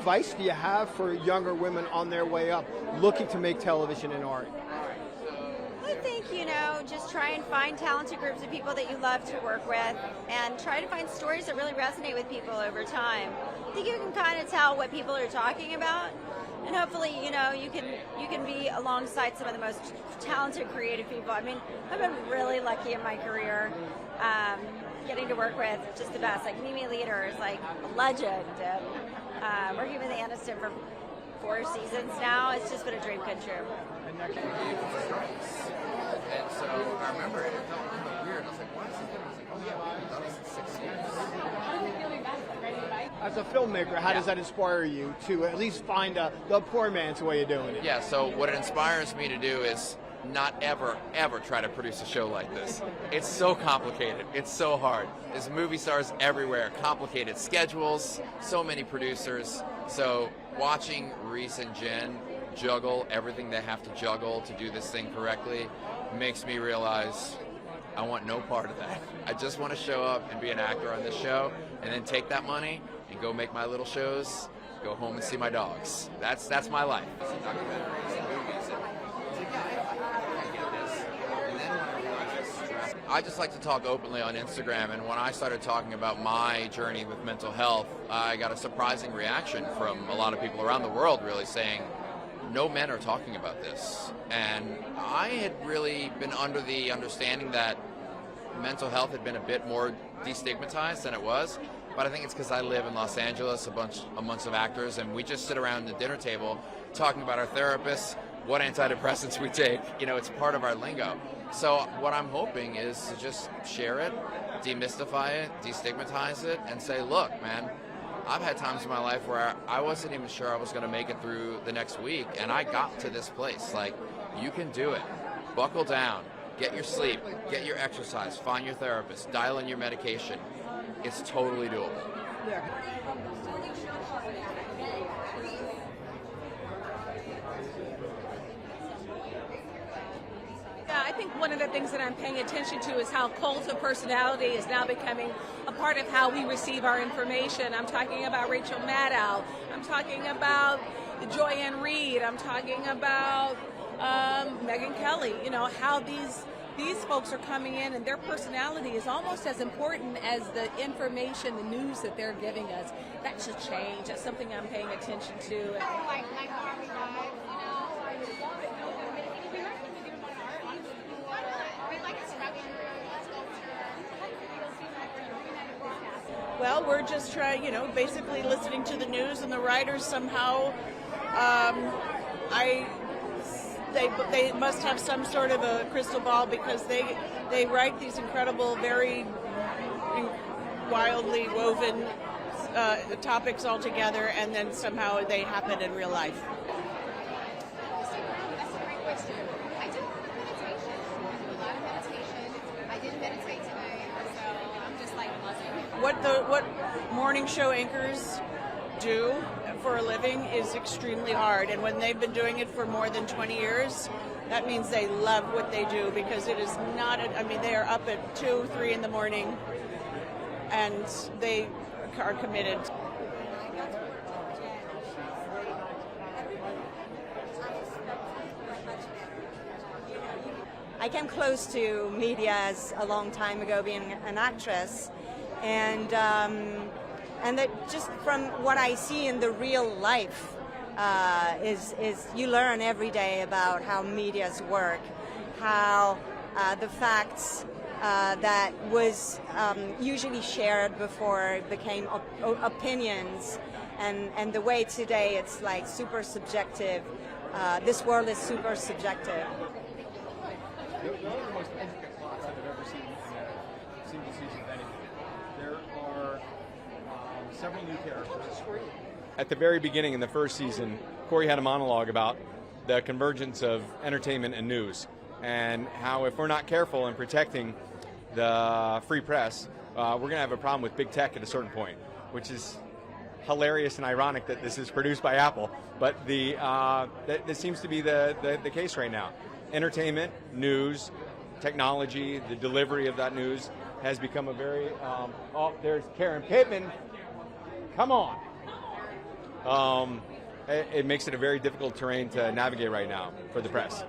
advice do you have for younger women on their way up looking to make television and art? I think, just try and find talented groups of people that you love to work with and try to find stories that really resonate with people over time. I think you can kind of tell what people are talking about, and hopefully, you can be alongside some of the most talented, creative people. I mean, I've been really lucky in my career, getting to work with just the best. Like Mimi Leader is like a legend, and working with Aniston for 4 seasons now, it's just been a dream come true. And so I remember it felt really weird. I was like, why is it? I was like, oh yeah, we've done this in 6 years. How does it feel to be back? As a filmmaker, how does that inspire you to at least find the poor man's way of doing it? Yeah, so what it inspires me to do is not ever try to produce a show like this. It's so complicated. It's so hard. There's movie stars everywhere, complicated schedules, so many producers. So watching Reese and Jen juggle everything they have to juggle to do this thing correctly makes me realize I want no part of that. I just want to show up and be an actor on this show and then take that money and go make my little shows, go home and see my dogs. That's my life. I just like to talk openly on Instagram, and when I started talking about my journey with mental health, I got a surprising reaction from a lot of people around the world really saying, no men are talking about this. And I had really been under the understanding that mental health had been a bit more destigmatized than it was, but I think it's because I live in Los Angeles, amongst of actors, and we just sit around the dinner table talking about our therapists, what antidepressants we take. It's part of our lingo. So what I'm hoping is to just share it, demystify it, destigmatize it, and say, look, man, I've had times in my life where I wasn't even sure I was going to make it through the next week, and I got to this place. Like, you can do it. Buckle down. Get your sleep. Get your exercise. Find your therapist. Dial in your medication. It's totally doable. Yeah. I think one of the things that I'm paying attention to is how cult of personality is now becoming a part of how we receive our information. I'm talking about Rachel Maddow. I'm talking about Joyanne Reed. I'm talking about Megyn Kelly. How these folks are coming in, and their personality is almost as important as the information, the news that they're giving us. That should change. That's something I'm paying attention to. Well, we're just trying, basically listening to the news, and the writers somehow, they must have some sort of a crystal ball, because they write these incredible, very wildly woven topics all together, and then somehow they happen in real life. That's a great question. I do meditation. I do a lot of meditation. I didn't meditate today, so I'm just like buzzing. What morning show anchors do for a living is extremely hard, and when they've been doing it for more than 20 years, that means they love what they do, because it is not, they are up at 2, 3 in the morning, and they are committed. I came close to media a long time ago, being an actress, and that just from what I see in the real life is you learn every day about how medias work, how the facts that was usually shared before it became opinions, and the way today it's like super subjective. This world is super subjective. One of the most intricate plots that I've ever seen in a single season of anything. There are several new characters. At the very beginning in the first season, Corey had a monologue about the convergence of entertainment and news, and how if we're not careful in protecting the free press, we're going to have a problem with big tech at a certain point, which is hilarious and ironic that this is produced by Apple, but that seems to be the case right now. Entertainment, news, technology, the delivery of that news has become a very... there's Karen Pittman. Come on. it makes it a very difficult terrain to navigate right now for the press.